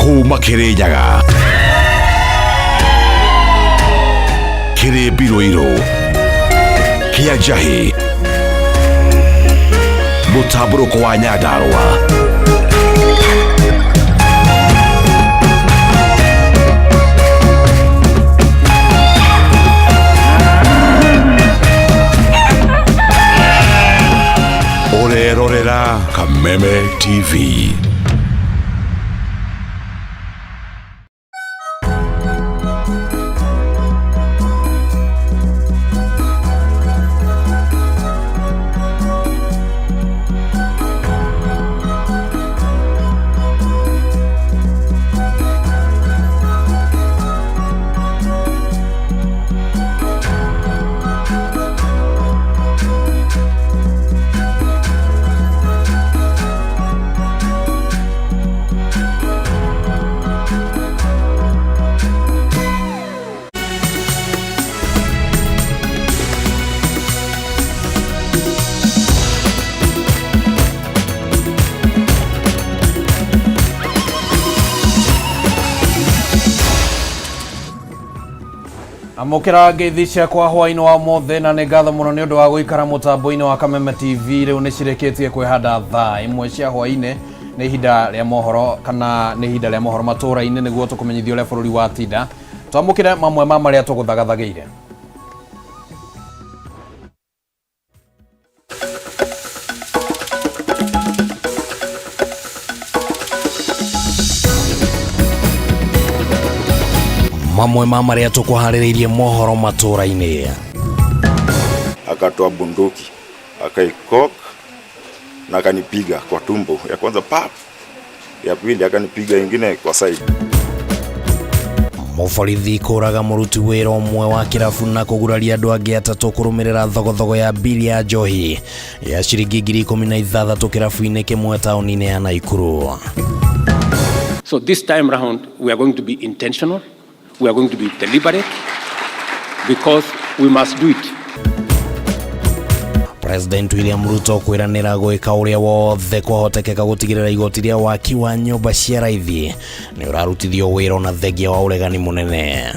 kuma Kirinyaga, Kiribiruiru, Kiajahi, Mutaburuko wa Nyandarua, Orerorera Kameme TV. Amokera ngeithicia kwa hwaino wa mothe na negatho muno ni undu wa guikara mutambo-ini wa Kameme TV riu ni cireketie kwihanda thaa imwe cia hwaine ni ihinda ria mohoro kana ni ihinda ria mohoro matura-ini niguo tukumenyithio ria bururi wa tinda twamukire mamwe ma maria tuguthagathageire. Mamwe ma maria tukuhaririirie mohoro matura-ini. Akatoa bunduki akaikok na akanipiga kwa tumbo ya kwanza pap, ya pili akanipiga ingine kwa side. Mufarithi kuraga muruti wira umwe wa kirafu na kuguraria andu angi atatu kurumirira thogothogo ya bili ya njohi ya ciringi 16,000 kirafu-ini kimwe tauni-ini ya Naikuru. So this time round we are going to be intentional. We are going to be deliberate because we must do it. President William Ruto kwiranira gwika uria wothe kwahotekeka gutigirira igoti ria waki wa nyumba cia raithi ni urarutithio wira na thegia wa uregani munene.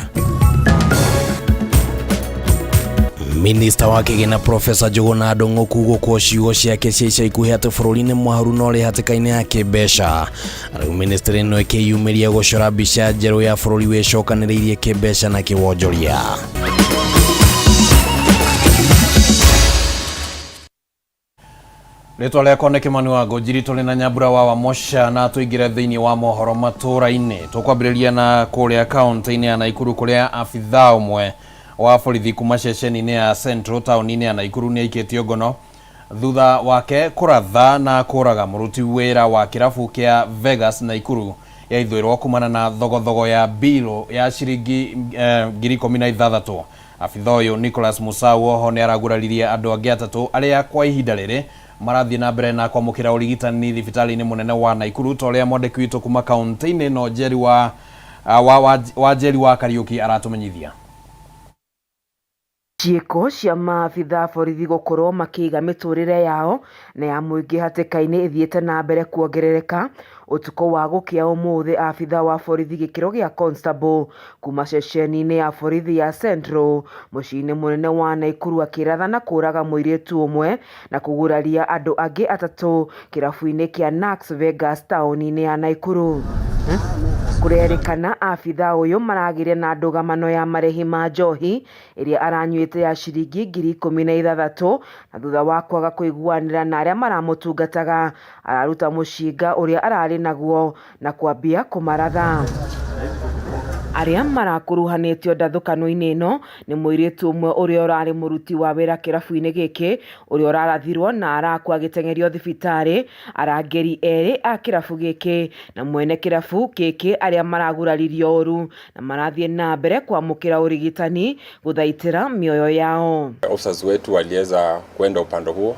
Minister wa kigina Professor Jogona Ndung'u kugo kwa ciugo ciake cia ikuhi ati bururi-ini mwaharu no ri hatikaine ya kibesha. Riu minister ino ikiyumiria gucora mbica njeru ya bururi wicokaniriirie kibesha na kiwonjoria. Ritwa riakwa ni Kimani wa Ngojiri, tuli na Nyambura wa Wamosha na tuingire thiini wa mohoro matura-ini. Tukwambiriria na kuria kaunti-ini ya Naikuru kuria afithaa umwe wa borithi kuma ceceni-ini ya Central town-ini ya Naikuru ni aikitio ngono thutha wake kuratha na kuraga muruti wira wa kirafu kia Vegas Naikuru ya ithwirwo kumana na thogothogo ya bilo ya ciringi 16,000. Afithaa uyu Nicholas Musau oho ni araguraririe andu angi atatu aria kwa ihinda riri marathie na mbere na kwamukira urigitani thibitari-ini munene wa Naikuru toria mwandiki witu kuma kaunti-ini no Njeri wa Njeri wa Kariuki aratumenyithia. Cieko cia maabitha borithi gukorwo makiiga miturire yao na ya muingi hatikaine ithiete na mbere kuongerereka utuko wa gukia umuthi abitha wa borithi gikiro gia constable kuma ceceni-ini ya borithi ya Central muciini munene wa Naikuru akiratha na kuraga muiritu umwe na kuguraria andu angi atatu kirafu-ini kia Nax Vegas town-ini ya Naikuru. Kurerikana abitha uyu maragire na ndugamano ya marehi ma njohi iria aranyuite ya ciringi 16,000 na thutha wa kwaga kuiguanira na aria maramutungataga araruta mucinga uria arari naguo na kwambia kumaratha. Aria marakuruhanitio ndathukano-ini ino ni muiritu umwe uria urari muruti wa wira kirafu-ini giki uria urarathirwo na arakwa gitengerio thibitari, arangeri eri a kirafu giki na mwene kirafu giki aria maraguraririo oru na marathie na mbere kwamukira urigitani guthaitira mioyo yao. Officers wetu waliweza kwenda upande huo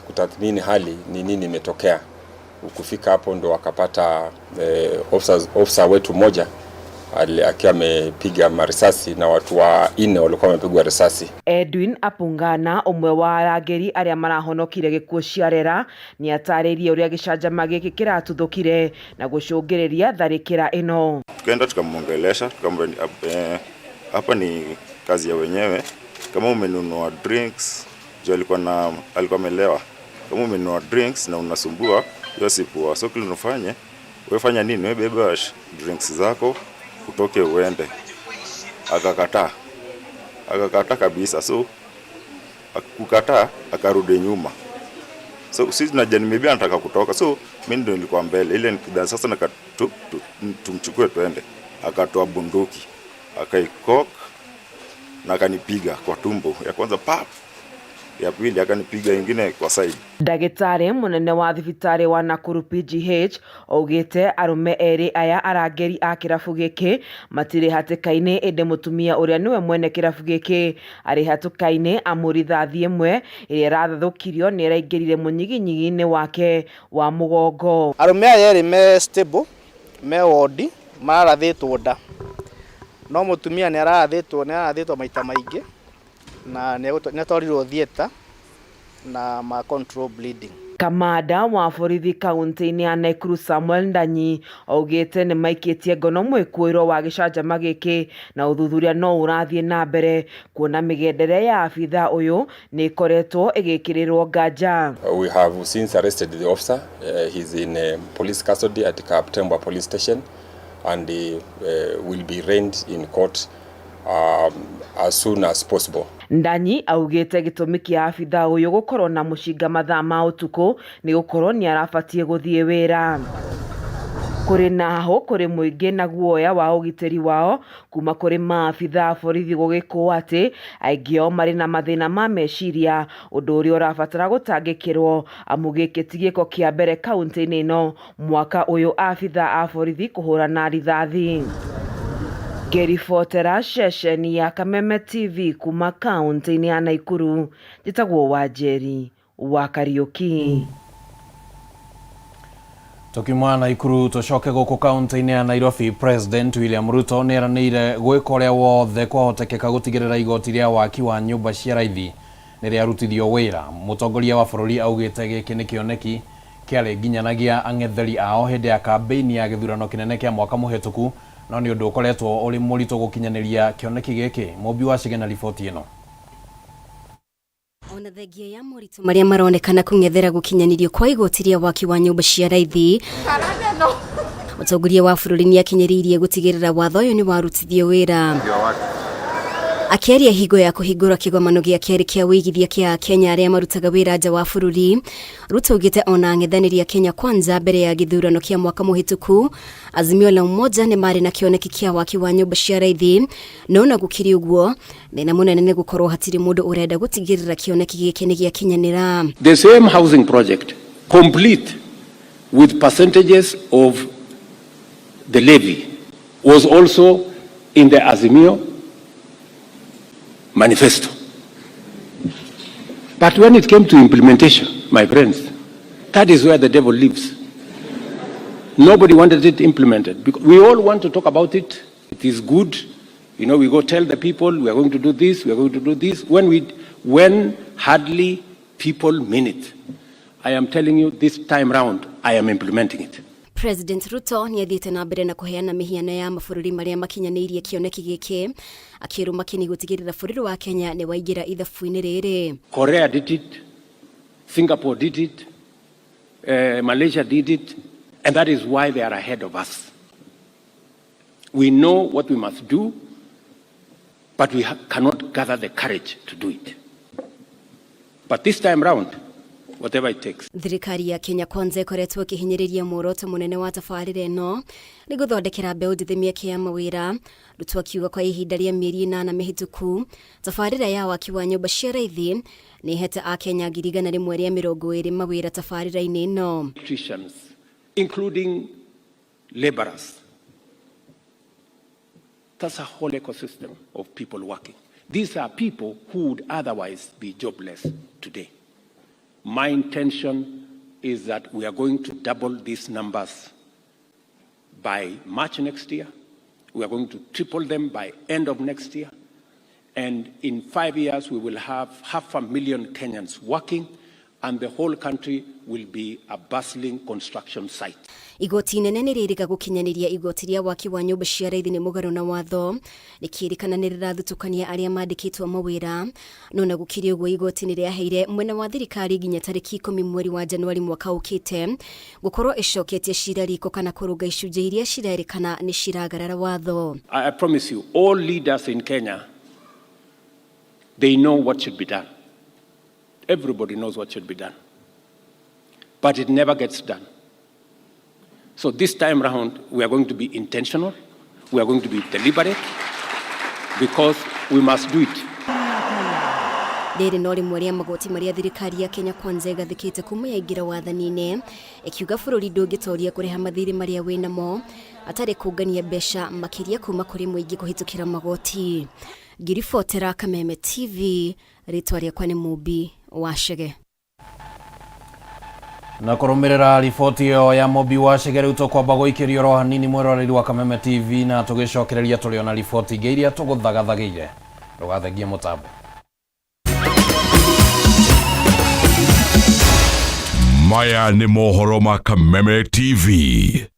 kutathmini hali ni nini imetokea. Kufika hapo ndo wakapata officer wetu mmoja akiwa amepiga marisasi na watu wa 4 walikuwa wamepigwa risasi. Edwin Apungana, umwe wa arangeri aria marahonokire gikuo ciarera, ni ataririe uria gicanjama giki kiratuthukire na gucungiriria tharikira ino. Tukaenda tukamuongelesha, tukamwambia hapa ni kazi ya wenyewe, kama umenunua drinks, jo alikuwa amelewa, kama umenunua drinks na unasumbua, hiyo si poa. So kile unafanya, wewe fanya nini? Wewe beba drinks zako utoke uende. Akakataa kabisa. So kukataa akarudi nyuma. So sisi tunajani maybe anataka kutoka. So mimi ndio nilikuwa mbele. Ile nikida sasa na tumchukue twende. Akatoa bunduki, akaikok na akanipiga kwa tumbo. Ya kwanza pap, ya pili akanipiga ingine kwa side. Ndagĩtarĩ munene wa thibitari wa Nakuru PGH augĩte arume eri aya arangeri a kirabu gĩkĩ matirĩ hatĩka-inĩ, ĩndĩ mũtumia ũrĩa niwe mwene kirabu gĩkĩ arĩ hatĩka-inĩ amu rithathi ĩmwe ĩrĩa ĩrathũkirio nĩ ĩraingĩrire mũnyiginyigi-inĩ wake wa mũgongo. Arume aya erĩ me stable, me wodi, mararathĩtwo nda, no mũtumia nĩ ararathĩtwo maita maingĩ na nĩ atwarirwo theater na ma control bleeding. Kamanda wa borithi kaunti-inĩ ya Nakuru Samuel Ndanyi augĩte nĩ maikĩtie ngono mwĩkũĩro wa gĩcanjama gĩkĩ na ũthuthuria no ũrathiĩ na mbere, kuona mĩgendere ya abitha ũyũ nĩ ĩkoretwo ĩgĩkĩrĩrwo nganja. We have since arrested the officer. He's in police custody at Kaptembwa police station and will be arraigned in court as soon as possible. Ndanyi augĩte gĩtũmi kĩa abitha ũyũ gũkorwo na mũcinga mathaa ma ũtukũ nĩ gũkorwo nĩ arabatie gũthiĩ wĩra. Kũrĩ naho kũrĩ mũingĩ na guoya wa ũgitĩri wao kuma kũrĩ maabitha borithi gũgĩkũo atĩ aingĩ ao marĩ na mathĩna ma meciria, ũndũ ũrĩa ũrabatara gũtangĩkĩrwo amu gĩkĩ ti gĩko kĩa mbere kaunti-inĩ ĩno mwaka ũyũ abitha a borithi kũhũrana rithathi. Ngĩribotera ceceni ya Kameme TV kuma kaunti-inĩ ya Nakuru, njĩtagwo Wanjeri wa Kariuki. Tukiuma Nakuru tucoke gũkũ kaunti-inĩ ya Nairobi, President William Ruto nĩ eranĩire gwĩka ũrĩa wothe kwahotekeka gũtigĩrĩra igoti rĩa waki wa nyũmba cia raithi nĩ rĩarutithio wĩra. Mũtongoria wa bũrũri augĩte gĩkĩ nĩ kĩoneki kĩarĩ nginyanagia ang'etheri ao hĩndĩ ya kambĩini ya gĩthurano kĩnene kĩa mwaka mũhetũku, no nĩ ũndũ ũkoretwo ũrĩ mũritũ gũkinyanĩria kĩoneki gĩkĩ. Mũmbi wa Cigena riboti ĩno. Ona thengia ya moritũ marĩa maronekana kũng'ethera gũkinyanirio kwa igoti rĩa waki wa nyũmba cia raithi, mũtongoria wa bũrũri nĩ akinyĩrĩirie gũtigĩrĩra watho ũyũ nĩ warutithio wĩra. Akĩaria hingo ya kũhingũra kĩgomano gĩa kerĩ kĩa wĩigithia kĩa Kenya arĩa marutaga wĩra nja wa bũrũri, Ruto augĩte ona ang'ethanĩri a Kenya Kwanza mbere ya gĩthurano kĩa mwaka mũhetũku, Azimio la Umoja nĩ marĩ na kĩoneki kĩa waki wa nyũmba cia raithi, no na gũkĩrĩ ũguo thĩna mũnene nĩ gũkorwo hatirĩ mũndũ ũrenda gũtigĩrĩra kĩoneki gĩkĩ nĩ gĩakinyanĩra. The same housing project, complete with percentages of the levy, was also in the Azimio manifesto. But when it came to implementation, my friends, that is where the devil lives. Nobody wanted it implemented. Because we all want to talk about it. It is good. You know, we go tell the people we are going to do this, we are going to do this. When hardly people mean it. I am telling you this time round, I am implementing it. President Ruto nĩ athiĩte na mbere na kũheana mĩhiano ya mabũrũri marĩa makinyanĩirie kĩoneki gĩkĩ, akĩrũma kĩni gũtigĩrĩra bũrũri wa Kenya nĩ waingĩra ithabu-inĩ rĩrĩ. Korea did it, Singapore did it, Malaysia did it, and that is why they are ahead of us. We know what we must do, but we cannot gather the courage to do it. But this time round, whatever it takes. Thirikari ya Kenya Kwanza ĩkoretwo ĩkĩhinyĩrĩria muoroto mũnene wa tabarĩra ĩno nĩ gũthondekera mbeũ njĩthĩ mĩeke ya mawĩra. Ruto akiuga kwa ihinda rĩa mĩeri 8 mĩhĩtũku, tabarĩra ya waki wa nyũmba cia raithi nĩ ĩhete Akenya 120,000 mawĩra tabarĩra-inĩ ĩno. Electricians, including laborers. That's a whole ecosystem of people working. These are people who would otherwise be jobless today. My intention is that we are going to double these numbers by March next year, We are going to triple them by end of next year. And in 5 years, we will have 500,000 Kenyans working, and the whole country will be a bustling construction site. Igoti nene niririga gukinyaniria igoti ria waki wa nyumba cia raithi ni mugaru na watho nikirikana nirirathutũkania aria mandikitwo mawira no na gukiri uguo igoti niriaheire mwena wa thirikari nginya tariki 10 mweri wa Januari mwaka ukite gukorwo icoketie cira riko kana kurunga icunjĩ iria cirerikana ni ciragarara watho. I promise you, all leaders in Kenya, they know what should be done. Everybody knows what should be done. But it never gets done. So this time around, we are going to be intentional. We are going to be deliberate because we must do it. Rĩrĩ no rĩmwe rĩa magoti marĩa thirikari ya Kenya Kwanza ĩgathĩkĩte kuma yaingĩra wathaninĩ ĩkiuga bũrũri ndũngĩtoria kũrĩha mathirĩ marĩa wĩnamo atarĩ kũngania mbeca makĩria kuma kũrĩ mũingĩ kũhĩtũkĩra magoti. Ngiribotera Kameme TV, rĩtwa rĩakwa nĩ Mubi wa Chege. Na kũrũmĩrĩra riboti ĩyo ya Mubi wa Chege rĩu tũkwamba gũikĩrio ro hanini mwĩroreri wa Kameme TV na tũgĩcokereria tũrĩ ona riboti ingĩ iria tũgũthagathageire. Ndũgathagie mũtambo. Maya ni mohoro ma Kameme TV.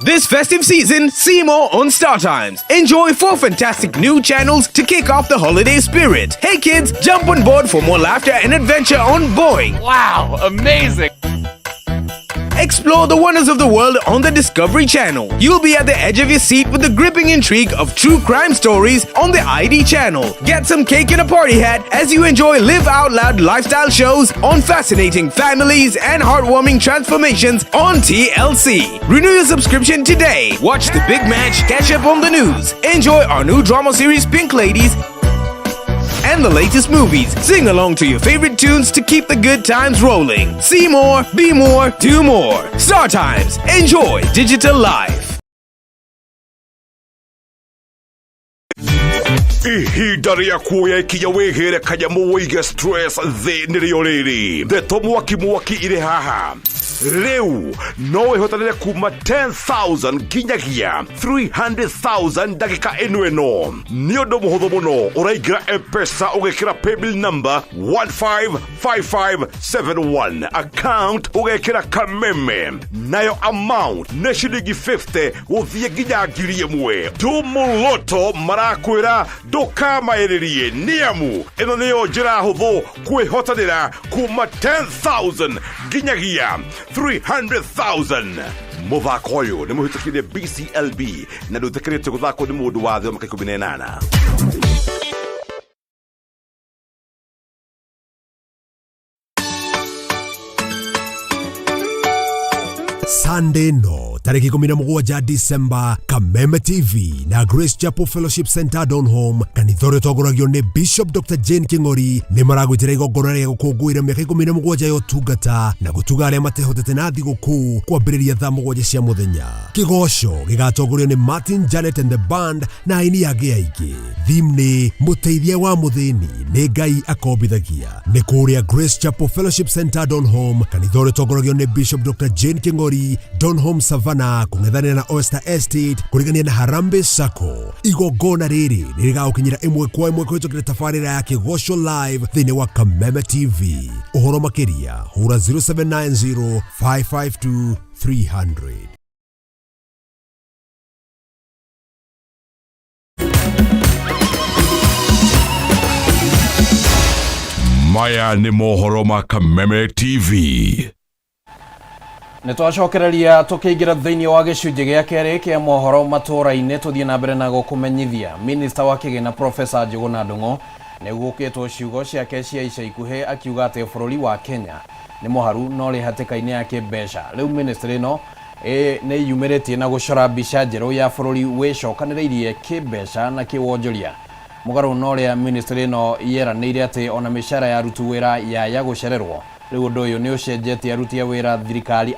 This festive season, see more on Star Times. Enjoy 4 fantastic new channels to kick off the holiday spirit. Hey kids, jump on board for more laughter and adventure on Boeing. Wow, amazing! Explore the wonders of the world on the Discovery Channel. You'll be at the edge of your seat with the gripping intrigue of true crime stories on the ID Channel. Get some cake and a party hat as you enjoy live out loud lifestyle shows on fascinating families and heartwarming transformations on TLC. Renew your subscription today. Watch the big match, catch up on the news. Enjoy our new drama series Pink Ladies and the latest movies. Sing along to your favorite tunes to keep the good times rolling. See more, be more, do more. Star Times. Enjoy digital life. Ihinda rĩa kuoya ikinya wĩhĩre kanyamu wĩige stress thĩ nĩrĩo rĩrĩ. Ndeto mwaki irĩ haha. Rĩu no wĩhotanĩre kuma 10,000 nginyagia 300,000 ndagĩka ĩno. Nĩ ũndũ mũhũthũ mũno. Ũraingĩra M-Pesa ũgekĩra paybill number 155571. Account ũgekĩra Kameme. Nayo amount nĩ ciringi 50 gũthiĩ nginya 1,000. Tumuloto marakwĩra ndũkamaĩrĩrie nĩamu ĩno nĩyo njĩra hũthũ kwĩhotanĩra kuma 10,000 nginyagia 300,000. Mũthako ũyũ nĩ mũhĩtũkĩire BCLB na ndũtĩkĩrĩte gũthakwo nĩ mũndũ wa thĩ wa mĩaka 18. Sunday no tariki 17 December, Kameme TV na Grace Chapel Fellowship Center Donholm kanithore togoragio ni Bishop Dr. Jane King'ori ni maragwitira igongona rĩa gũkũngũĩra mĩaka 17 ya ũtungata na gũtuga arĩa matehotete na thigũkũ kwambĩrĩria thaa 7 cia mũthenya. Kĩgoco gĩgatongorio ni Martin Janet and the band na aini angĩ aingĩ. Theme ni mũteithia wa mũthĩni nĩ Ngai akombithagia. Nĩ kũrĩa Grace Chapel Fellowship Center Donholm kanithore togoragio ni Bishop Dr. Jane King'ori, Donholm Savannah kung'ethanĩra na Oyster Estate kũrigania na Harambee Sacco. Igongona rĩrĩ nĩrĩgagũkinyĩra ĩmwe kwa ĩmwe kũhĩtũkĩra tabarĩra ya Kĩgoco live thĩinĩ wa Kameme TV. Ũhoro makĩria hũra 0790 552 300. Maya ni mohoro ma Kameme TV. Nitwacokereria tukĩingĩra thĩinĩ wa gĩcunjĩ gĩa kerĩ kĩa mohoro matũra-inĩ tũthiĩ na mbere na gũkũmenyithia. Minister wa Kĩgĩna Professor Njũgũna Ndung'u nĩgũkĩtwo ciugo ciake cia ica ikuhĩ akiuga atĩ bũrũri wa Kenya nĩ mũharu no rĩ hatĩka-inĩ ya kĩmbeca. Rĩu ministry ĩno nĩ yumĩrĩtie na gũcora mbica njerũ ya bũrũri wĩcokanĩrĩirie kĩmbeca na kĩwonjoria. Mũgarũ no rĩa ministry ĩno yeranĩire atĩ ona mĩcara ya aruti wĩra ya gũcererwo. Rĩu ũndũ ũyũ nĩ ũcenjetie aruti a wĩra thirikari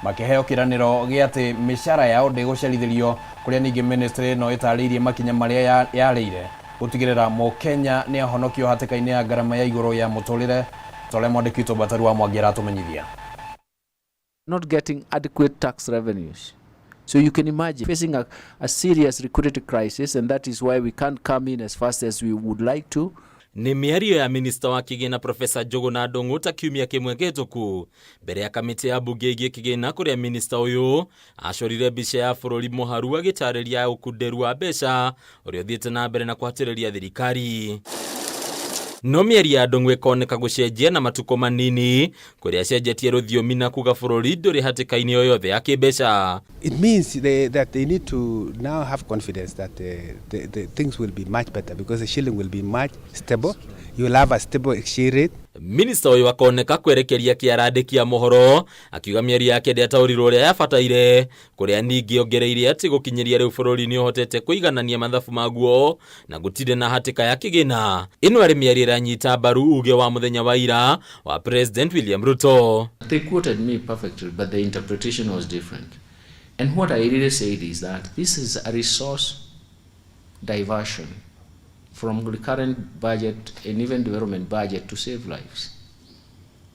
makĩheo kĩranĩro gĩa atĩ mĩcara yao ndĩgũcerithĩrio, kũrĩa ningĩ ministry ĩno ĩtarĩirie makinya marĩa yarĩire gũtigĩrĩra Mũkenya nĩ ahonokio hatĩka-inĩ ya ngarama ya igũrũ ya mũtũrĩre. tole mwandĩki Bataru wa Mwangi aratumenyithia. Not getting adequate tax revenues. So you can imagine facing a serious liquidity crisis, and that is why we can't come in as fast as we would like to. Ni miario ya minista wa kigina Profesa Njuguna Ndung'u ta kiumia kimwe gituku mbere ya kamiti ya bunge igie kigina kuria minista uyu acorire mbica ya bururi muharu agitariria ukunderu wa mbeca uria uthiite na mbere na kuhatiriria thirikari. No mieri ya Ndung'u ikoneka gucenjia na matuko manini kuria cenjetie ruthiomi na kuga bururi nduri hatikaini yoyothe ya kimbeca. It means that they need to now have confidence that the things will be much better because the shilling will be much stable. You will have a stable exchange rate. Minista uyu akoneka kwerekeria kiarandikia mohoro akiuga mieri yake ndetaurirwo uria yabataire kuria ningi ongereire ati gukinyiria riu bururi ni uhotete kuiganania mathabu maguo na gutire na hatika ya kigina. Ino ari mieri iranyita mbaru uge wa muthenya wa ira wa President William Ruto. They quoted me perfectly, but the interpretation was different. And what I really said is that this is a resource diversion from the current budget and even development budget to save lives.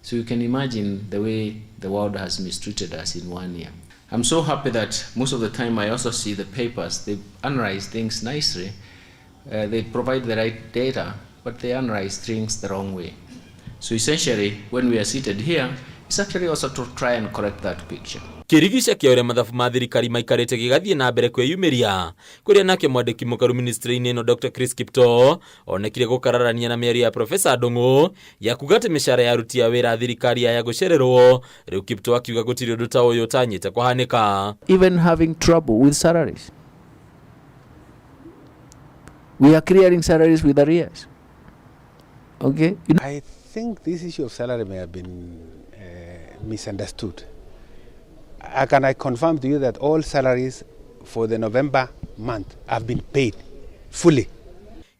So you can imagine the way the world has mistreated us in 1 year. I'm so happy that most of the time I also see the papers, they analyze things nicely, they provide the right data, but they analyze things the wrong way. So essentially, when we are seated here, it's actually also to try and correct that picture. Kirigisha kia uria mathabu ma thirikari maikarite gigathie na mbere kwiyumiria kuria nake mwandiki mukaru ministry-ini no Dr. Chris Kipto onekire gukararania na mieri ya Profesa Ndung'u ya kugate mishara ya aruti a wira thirikari ya gucererwo riu Kipto akiuga gutiri undu ta uyu tanyite kuhanika. Even having trouble with salaries. We are clearing salaries with arrears. Okay? I think this issue of salary may have been misunderstood. Can I confirm to you that all salaries for the November month have been paid fully?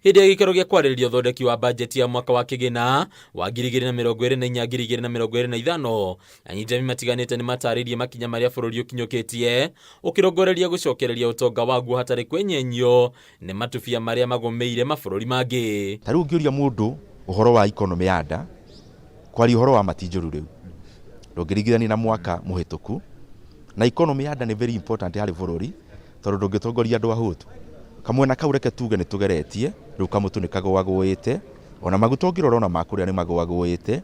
Hĩndĩ ya gĩkĩro gĩa kwarĩrĩria ũthondeki wa bajeti ya mwaka wa kĩgĩna wa 2024-2025 anyitemi matiganĩte nĩ matarĩirie makinya marĩa bũrũri ũkinyũkĩtie ũkĩrongoreria gũcokereria ũtonga waguo hatarĩ kwenyenyio nĩ matubia marĩa magũmĩire mabũrũri mangĩ. Ta rĩu ngĩũria mũndũ ũhoro wa economy ya nda kwaria ũhoro wa matinjũru rĩu ndũngĩringithania na mwaka mũhĩtũku na economy ya nda nĩ very important harĩ bũrũri tondũ ndũngĩtongoria andũ ahũtu kamwena kau reke tuge nĩ tũgeretie rĩu kamũtu nĩ kagũagũĩte ona maguta ũngĩrora ona makũrĩa nĩ magũagũĩte.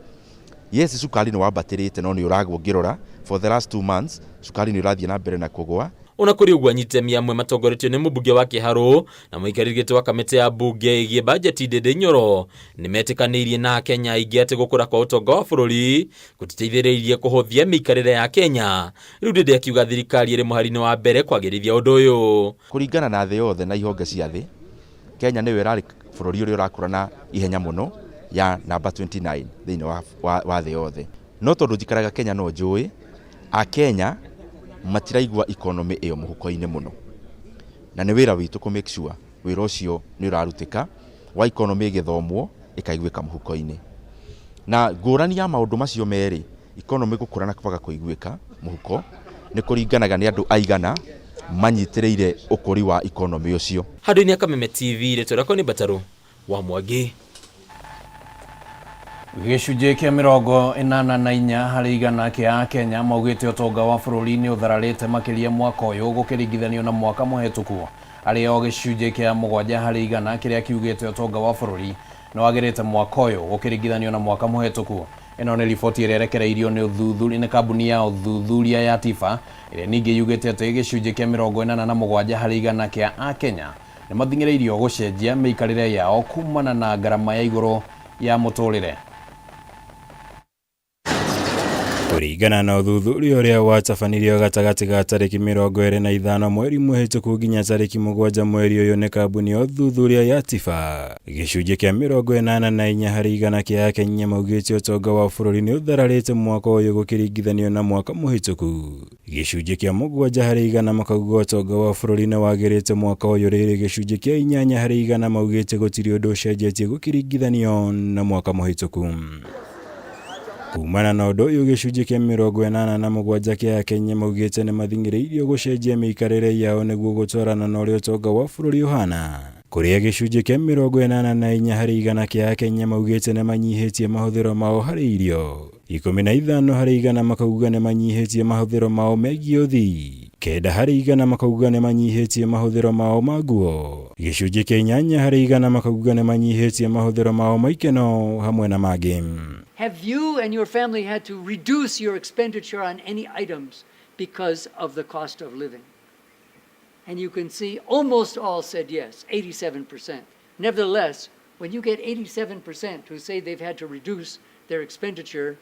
Yes, cukari nĩ wambatĩrĩte no nĩ ũragwo ngĩrora for the last 2 months cukari nĩ ũrathiĩ na mbere na kũgũa. Ona kuri ugwa nyitemi amwe matongoretio nĩ mũmbunge wa Kiharu na mũikarĩri gĩtĩ wa kamĩtĩ ya mbunge ĩgiĩ bajeti Ndindi Nyoro nĩmetĩkanĩirie na Kenya aingĩ atĩ gũkũra kwa ũtonga wa bũrũri gũtiteithĩrĩirie kũhũthia mĩikarĩre ya Kenya. Rĩu Ndindi akiuga thirikari ĩrĩ mũhari-inĩ wa mbere kwagĩrithia ũndũ ũyũ. Kũringana na thĩ yothe na ihonge cia thĩ, Kenya nĩwe ĩrarĩ bũrũri ũrĩa ũrakũra na ihenya mũno ya namba 29 thĩinĩ wa thĩ yothe. No tondũ njikaraga Kenya no njũĩ a Kenya matiraigua economy ĩyo mũhuko-inĩ mũno na nĩ wĩra witũ kũ make sure wĩra ũcio nĩ ũrarutĩka wa economy ĩgĩthomwo ĩkaiguĩka mũhuko-inĩ na ngũrani ya maũndũ macio merĩ economy gũkũra na kwaga kũiguĩka mũhuko nĩ kũringanaga nĩ andũ aigana manyitĩrĩire ũkũri wa economy ũcio. Handũ-inĩ ya Kameme TV rĩtwa rĩakwa nĩ Bataru wa Mwangi. Gĩcunjĩ kĩa 84 harĩ igana kĩa Kenya maugĩte ũtonga wa bũrũri nĩ ũthararĩte makĩria mwaka ũyũ gũkĩringithanio na mwaka mũhetũku. Arĩ o gĩcunjĩ kĩa 7 harĩ igana kĩrĩa kiugĩte ũtonga wa bũrũri nĩ wagĩrĩte mwaka ũyũ gũkĩringithanio na mwaka mũhetũku. Ĩno nĩ riboti ĩrĩa ĩrekereirio nĩ ũthuthuria nĩ kambuni ya ũthuthuria ya TIFA ĩrĩa ningĩ yugĩte atĩ gĩcunjĩ kĩa 87 harĩ igana kĩa Akenya nĩ mathingĩrĩirio gũcenjia mĩikarĩre yao kumana na ngarama ya igũrũ ya mũtũrĩre. Kũringana na ũthuthuria ũrĩa watabanirio gatagatĩ ga tarĩki 25 mweri mũhetũku nginya tarĩki 7 mweri ũyũ nĩ kambuni ya ũthuthuria ya TIFA, gĩcunjĩ kĩa 84 harĩ igana kĩa Akenya maugĩte ũtonga wa bũrũri nĩ ũthararĩte mwaka ũyũ gũkĩringithanio na mwaka mũhetũku. Gĩcunjĩ kĩa 7 harĩ igana makauga ũtonga wa bũrũri nĩ wagĩrĩte mwaka ũyũ, rĩrĩ gĩcunjĩ kĩa 8 harĩ igana maugĩte gũtirĩ ũndũ ũcenjetie gũkĩringithanio na mwaka mũhetũku. Kumana na ũndũ ũyũ gĩcunjĩ kĩa 87 kĩa Akenya maugĩte nĩ mathingĩrĩirio gũcenjia mĩikarĩre yao nĩguo gũtwarana na ũrĩa ũtonga wa bũrũri ũhana. kuria gicunjĩ kĩa 84 harĩ igana kĩa Akenya maugĩte nĩ manyihĩtie mahũthĩro mao harĩ irio, 15 harĩ igana makauga nĩ manyihĩtie mahũthĩro mao megiĩ ũthii, 9 harĩ igana makauga nĩ manyihĩtie mahũthĩro mao ma nguo, gĩcunjĩ kĩa 8 harĩ igana makauga nĩ manyihĩtie mahũthĩro mao ma ikeno hamwe na mangĩ. Have you and your family had to reduce your expenditure on any items because of the cost of living? And you can see almost all said yes, 87%. Nevertheless, when you get 87% who say they've had to reduce their expenditure,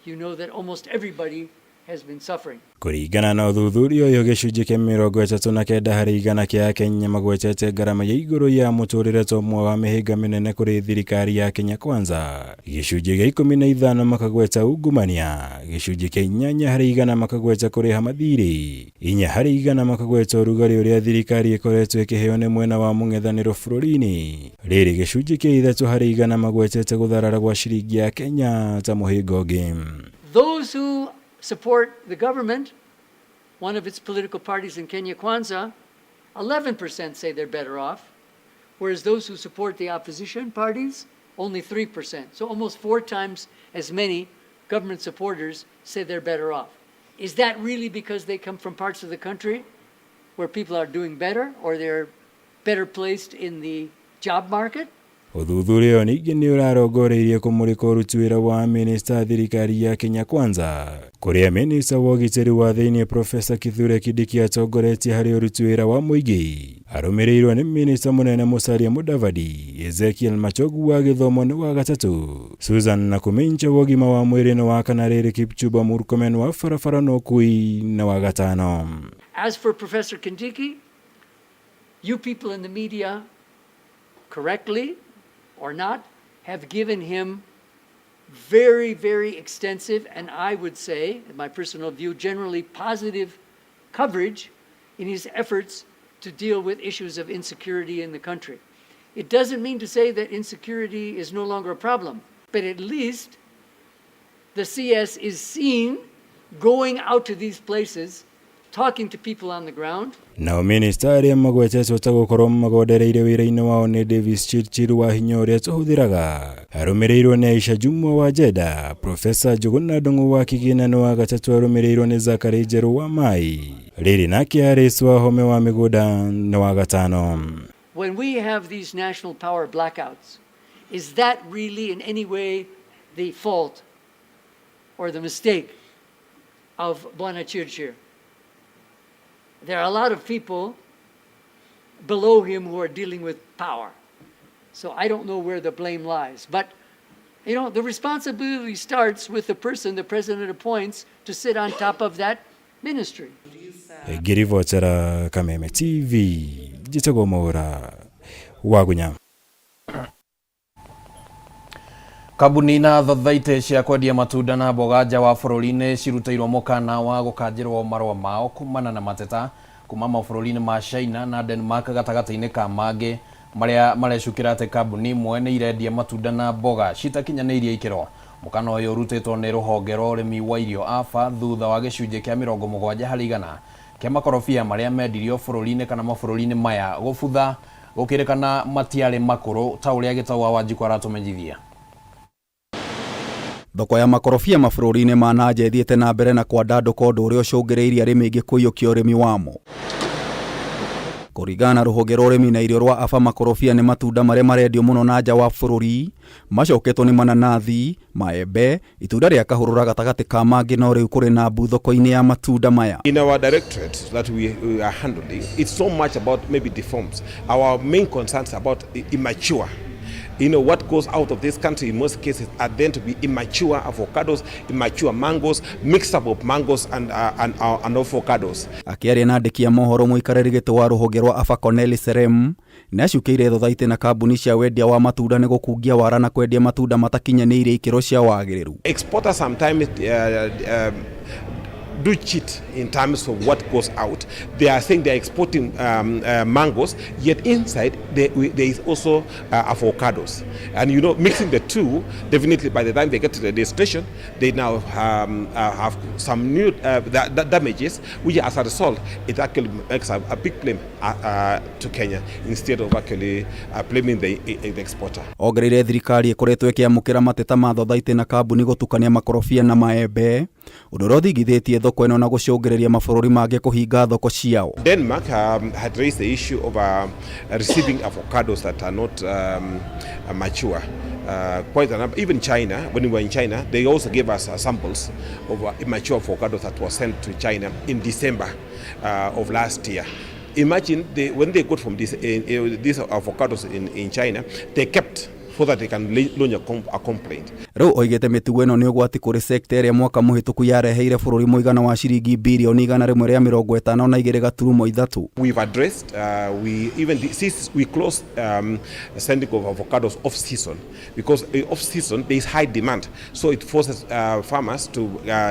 you know that almost everybody has been suffering. Kũringana na ũthuthuria ũyũ, gĩcunjĩ kĩa 39 harĩ igana kĩa Akenya magwetete ngarama ya igũrũ ya mũtũrĩre ta ũmwe wa mĩhĩnga mĩnene kũrĩ thirikari ya Kenya Kwanza. Gĩcunjĩ gĩa 15 makagweta ungumania, gĩcunjĩ kĩa 8 harĩ igana makagweta kũrĩha mathirĩ, 4 harĩ igana makagweta ũrugarĩ ũrĩa thirikari ĩkoretwo ĩkĩheo nĩ mwena wa mũng'ethanĩro bũrũri-inĩ. Rĩrĩ gĩcunjĩ kĩa 3 harĩ igana magwetete gũtharara gwa ciringi ya Kenya ta mũhĩnga ũngĩ. Those who support the government, one of its political parties in Kenya Kwanza, 11% say they're better off, whereas those who support the opposition parties, only 3%. So almost 4 times as many government supporters say they're better off. Is that really because they come from parts of the country where people are doing better or they're better placed in the job market? Ũthuthuria ningĩ nĩ ũrarongoreirie kũmũrĩka ũruti wĩra wa minista thirikari ya Kenya Kwanza, kũrĩa minista wa ũgitĩri wa thĩinĩ Profesa Kithure Kindiki atongoretie harĩ ũruti wĩra wa mũingĩ, arũmĩrĩirwo nĩ minista mũnene Musalia Mudavadi, Ezekiel Machogu wa gĩthomo nĩ wa gatatũ, Susan Nakumincha wa ũgima wa mwĩrĩ nĩ wa kana, rĩrĩ Kipchumba Murkomen wa barabara na ũkui nĩ wa gatano. As for Professor Kindiki, you people in the media, correctly or not, have given him very, very extensive, and I would say, in my personal view, generally positive coverage in his efforts to deal with issues of insecurity in the country. It doesn't mean to say that insecurity is no longer a problem, but at least the CS is seen going out to these places, talking to people on the ground. Nao minista arĩa magwetetwo ta gũkorwo magondereire wĩra-inĩ wao nĩ Davis Chirchir wa hinya ũrĩa tũhũthĩraga, arũmĩrĩirwo nĩ Aisha Jumwa wa Jeda, Profesa Njuguna Ndung'u wa Kigina nĩ wa gatatũ, arũmĩrĩirwo nĩ Zachary Njerũ wa Mai, rĩrĩ nake Harris wa Home wa Mĩgũnda nĩ wa gatano. When we have these national power blackouts, is that really in any way the fault or the mistake of Bwana Chirchir? There are a lot of people below him who are dealing with power. So I don't know where the blame lies. But, you know, the responsibility starts with the person the president appoints to sit on top of that ministry. Ngĩribotera Kameme TV, njĩtagwo Mwaura wa Gunya. Kambuni na thathaitĩ cia kwendia matunda na mboga nja wa bũrũri-inĩ cirutairwo mũkana wa gũkanjĩrwo marũa mao kumana na mateta kuma mabũrũri-inĩ ma China na Denmark, gatagatĩ-inĩ ka mangĩ marĩa marecukĩra atĩ kambuni imwe nĩ irendia matunda na mboga citakinyanĩirie ikĩro. Mũkana ũyũ ũrutĩtwo nĩ rũhonge rwa ũrĩmi wa irio AFA thutha wa gĩcunjĩ kĩa 70 harĩ igana kĩa makorobia marĩa mendirio bũrũri-inĩ kana mabũrũri-inĩ maya gũbutha, gũkĩrĩkana matiarĩ makũrũ ta ũrĩa Gĩtaũ wa Wanjikũ aratũmenyithia. Thoko ya makorobia mabũrũri-inĩ ma nanja ĩthiĩte na mbere na kwandandũka ũndũ ũrĩa ũcũngĩrĩirie arĩmi aingĩ kũiyũkia ũrĩmi wamo. Kũringana na rũhonge rwa ũrĩmi na irio rwa AFA, makorobia nĩ matunda marĩa marendio mũno na nja wa bũrũri, macoketwo nĩ mananathi, maembe, itunda rĩa kahũrũra gatagatĩ ka mangĩ, no rĩu kũrĩ na mbu thoko-inĩ ya matunda maya. In our directorate that we are handling, it's so much about maybe deforms. Our main concerns about immature. You know, what goes out of this country in most cases are then to be immature avocados, immature mangoes, mixed up of mangoes and avocados. Akĩaria na andĩki a mohoro mũikarĩri gĩtĩ wa rũhonge rwa AFA Corneli Serem nĩ acukĩire thathaitĩ na kambuni cia wendia wa matunda nĩ gũkungia wara na kwendia matunda matakinyanĩirie ikĩro cia wagĩrĩru. Exporters sometimes do cheat in terms of what goes out. They are saying they're exporting mangoes, yet inside there is also avocados. And you know, mixing the two, definitely by the time they get to the destination, they now have some new damages, which as a result, it actually makes a big blame to Kenya instead of actually blaming the exporter. Ongereire thirikari ikoretwo ikiamukira mateta ma thothaitĩ na kambuni gutukania makorobia na maembe undu rothigithĩtie thoko ĩno na gũcũngĩrĩria mabũrũri mangĩ kũhinga thoko ciao. Denmark had raised the issue of receiving avocados that are not mature. Quite a number. Even China, when we were in China, they also gave us samples of immature avocados that were sent to China in December of last year. Imagine when they got from these avocados in China, they kept so that they can launch a complaint. Rĩu oigĩte mĩtugo ĩno nĩ ũgwati kũrĩ sekta ĩrĩa mwaka mũhĩtũku yareheire bũrũri mũigana wa ciringi birioni 153. We've addressed, we closed sending of avocados off season because off season there is high demand, so it forces farmers to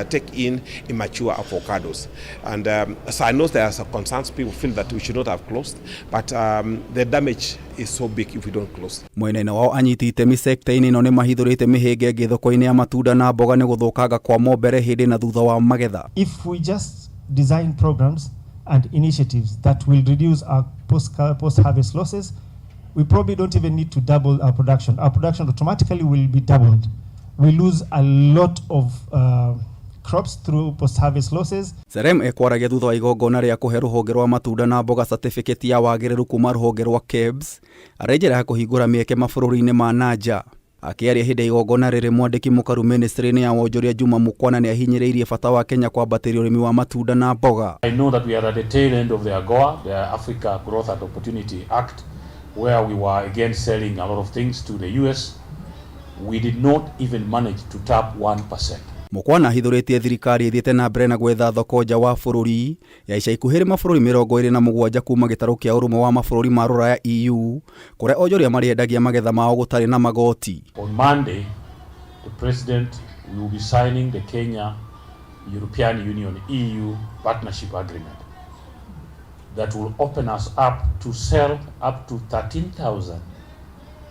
take in immature avocados. And so I know there are some concerns. People feel that we should not have closed, but the damage is so big if we don't close. Mwena wao anyiti itemi sekta-inĩ ĩno nĩ mahithũrĩte mĩhĩnga ĩngĩ thoko-inĩ ya matunda na mboga nĩ gũthũkanga kwa mbere hĩndĩ na thutha wa magetha. If we just design programs and initiatives that will reduce our post-harvest losses, we probably don't even need to double our production. Our production automatically will be doubled. We lose a lot of crops through post-harvest losses. Serem ekwaragia thutha wa igongona rĩa kũhe rũhonge rwa matunda na mboga certificate ya wagĩrĩru kuma rũhonge rwa KEBS arejera kũhingũra mĩeke mabũrũri-inĩ ma nanja. Akĩaria hĩndĩ igongona rĩrĩ mwandĩki mũkaru ministry-inĩ ya wonjoria Juma Mukwana nĩ ahinyĩrĩirie bata wa Kenya kwambatĩria ũrĩmi wa matunda na mboga. I know that we are at the tail end of the AGOA, the Africa Growth and Opportunity Act, where we were again selling a lot of things to the US. We did not even manage to tap 1%. Mukwana hithũrĩtie thirikari ĩthiĩte na mbere na gwetha thoko nja wa bũrũri ya ica ikuhĩ mabũrũri 27 kuma gĩtarũ kĩa ũrũmwe wa mabũrũri ma Rũraya EU kũrĩa onjoria marĩendagia magetha mao gũtarĩ na magoti. On Monday, the president will be signing the Kenya European Union EU partnership agreement that will open us up to sell up to 13,000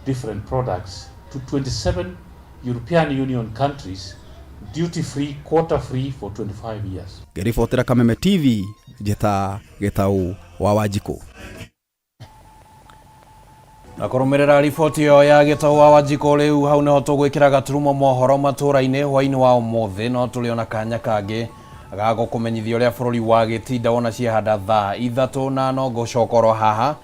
different products to 27 European Union countries, duty-free, quota-free for 25 years. Ngĩribotera Kameme TV, Njeta Gĩtaũ wa Wanjikũ. Na kũrũmĩrĩra riboti ĩyo ya Gĩtaũ wa Wanjikũ rĩu hau nĩho tũgwĩkĩra gaturumo mohoro matũra-inĩ hwainĩ wa ũmũthĩ, no tũrĩ ona kanya kangĩ ga gũkũmenyithia ũrĩa bũrũri wagĩtinda wona ciahanda thaa 3 na no ngũcokorwo haha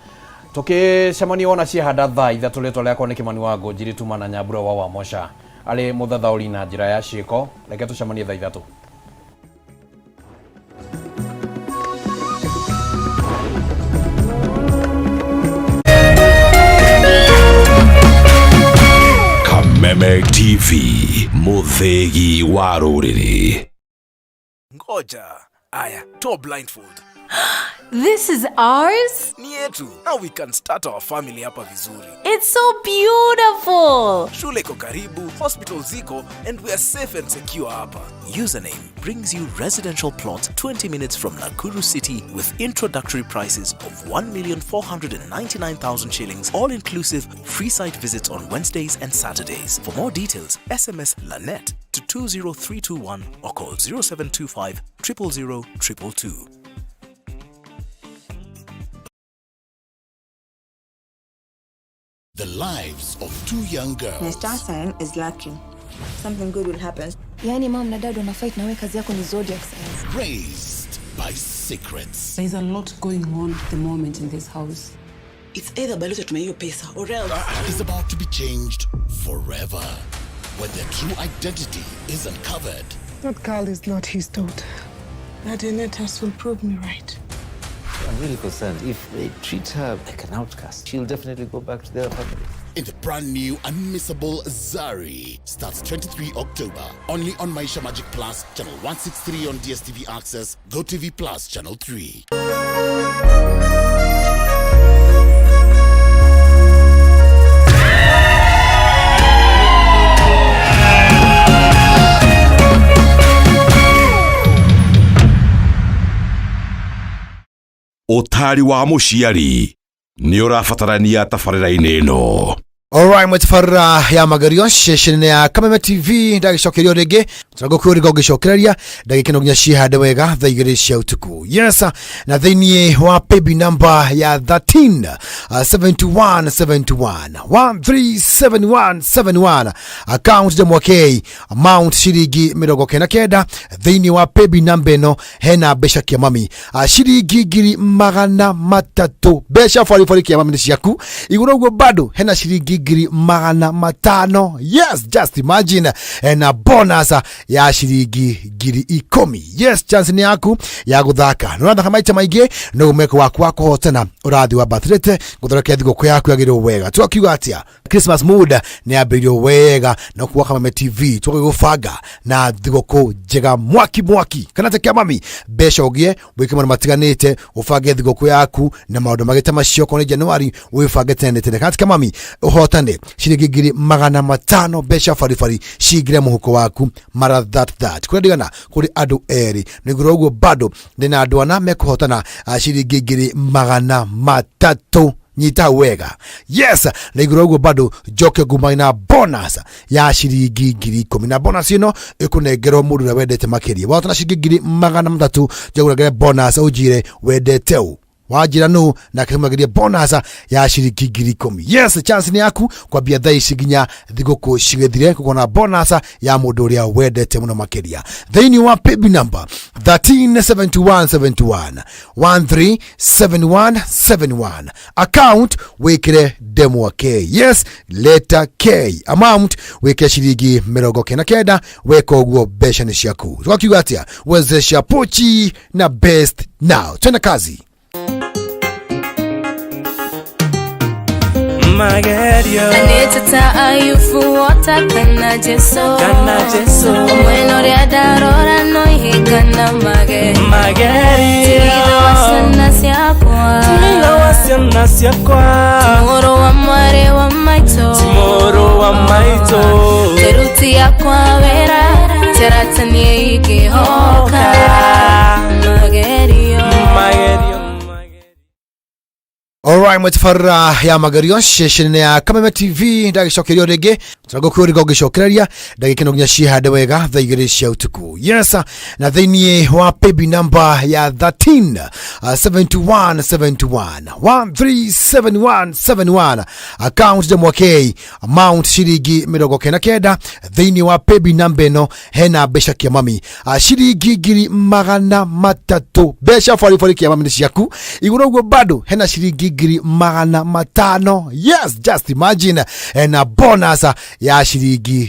tũkĩcemania wona ciahanda thaa 3 rĩtwa rĩakwa nĩ Kĩmani wa Ngũnjiri na Nyambura wa Mosha arĩ mũthathaũri na njĩra ya ciĩko. Reke tũcemanie thaa 3. Kameme TV, mũthĩgi wa rũrĩrĩ. Ngoja, aya, toa blindfold. This is ours? Ni yetu. Now we can start our family hapa vizuri. It's so beautiful. Shule iko karibu, hospital ziko, and we are safe and secure hapa. Username brings you residential plot 20 minutes from Nakuru City with introductory prices of 1,499,000 shillings, all inclusive, free site visits on Wednesdays and Saturdays. For more details, SMS Lanet to 20321 or call 0725 000 222. The lives of two young girls. My star sign is lucky. Something good will happen. Yani mom na dad wana fight na wewe kazi yako ni zodiac signs. Raised by secrets. There's a lot going on at the moment in this house. It's either Baluta to hiyo pesa or else. Is about to be changed forever when their true identity is uncovered. That girl is not his daughter. That Inetas will prove me right. I'm really concerned. If they treat her like an outcast, she'll definitely go back to their family. In the brand new unmissable Zari starts 23 October only on Maisha Magic Plus channel 163 on DSTV Access, GoTV Plus channel 3. Ũtari wa mũciari nĩ ũrabatarania tabarĩra-inĩ ĩno. Alright, mwetfara ya magario session ya Kameme TV ndagicokerio ringi turagokuuriga ugicokereria ndagikino ginya cihande wega thaa igiri cia utuku. Yes, na thiini wa paybill number ya 13 7171 137171 account de mwakei amount shiringi 99 thiini wa paybill number eno hena besha kia mami shiringi 300 besha fari kia mami ciaku iguru uguo bado hena shiringi 500. Yes, just imagine. Na bonus ya shiringi 10,000. Yes, chance ni yaku ya guthaka. Nurathaka maita maige no umeko wako hotana urathi wa birthday guthoreke thigũkũ yaku yagĩrĩrwo wega. Twakiuga atia Christmas mood ni ambĩrĩirio wega na kuwa Kameme TV twagĩgũbanga na thigũkũ njega mwaki kana te kia mami besha ũgie wĩke maũndũ matiganĩte ũbange thigũkũ yaku na maũndũ magĩta macio kwa Januari wĩbange tene kana te kia mami uhotane shiringi 500 besha farifari shigire muhuko waku mara that kuredigana kuri adu eri niguro ugo bado ndina adu ana mekuhotana shiringi 500 nyita wega. Yes, niguro ugo bado joke gumaina bonus ya shiringi 10,000 na bonus ino ikunengero mundu na wendete makiria wotana shiringi 500 jaguragere bonus ujire wendete u wajira no na kamagiria bonus ya shiringi 10,000. Yes, chance ni yaku kwa bia thai shiginya thigũkũ cigĩthire kugona bonus ya mũndũ ũrĩa wendete mũno makiria. Thiini wa paybill number 137171 137171 account wekire demo K. Yes, letter K. Amount wekire shiringi 99 weka uguo besha ni ciaku. Twakiuga atia wezesha pochi na best now. Twende kazi. Magerio Aneta ayufuota kana jeso Omweno ria darora no higana Magerio Tirido wasana siakwa Timoro wa mware wa maito Teruti ya kwa vera Teratanie ikihoka Magerio Alright, mwetfara ya magario session ya Kameme TV ndagicokerio ringi turagokuuriga ugicokereria ndagikino ginya cihande wega thaa igiri cia utuku. Yes, na thiini wa paybill number ya 13 7171 137171 account de mwakei amount shiringi 99 thiini wa paybill number eno hena besha kia mami shiringi 500 besha fari kia mami ciaku iguru uguo bado hena shiringi 500. Yes, just imagine. Na bonus ya shiringi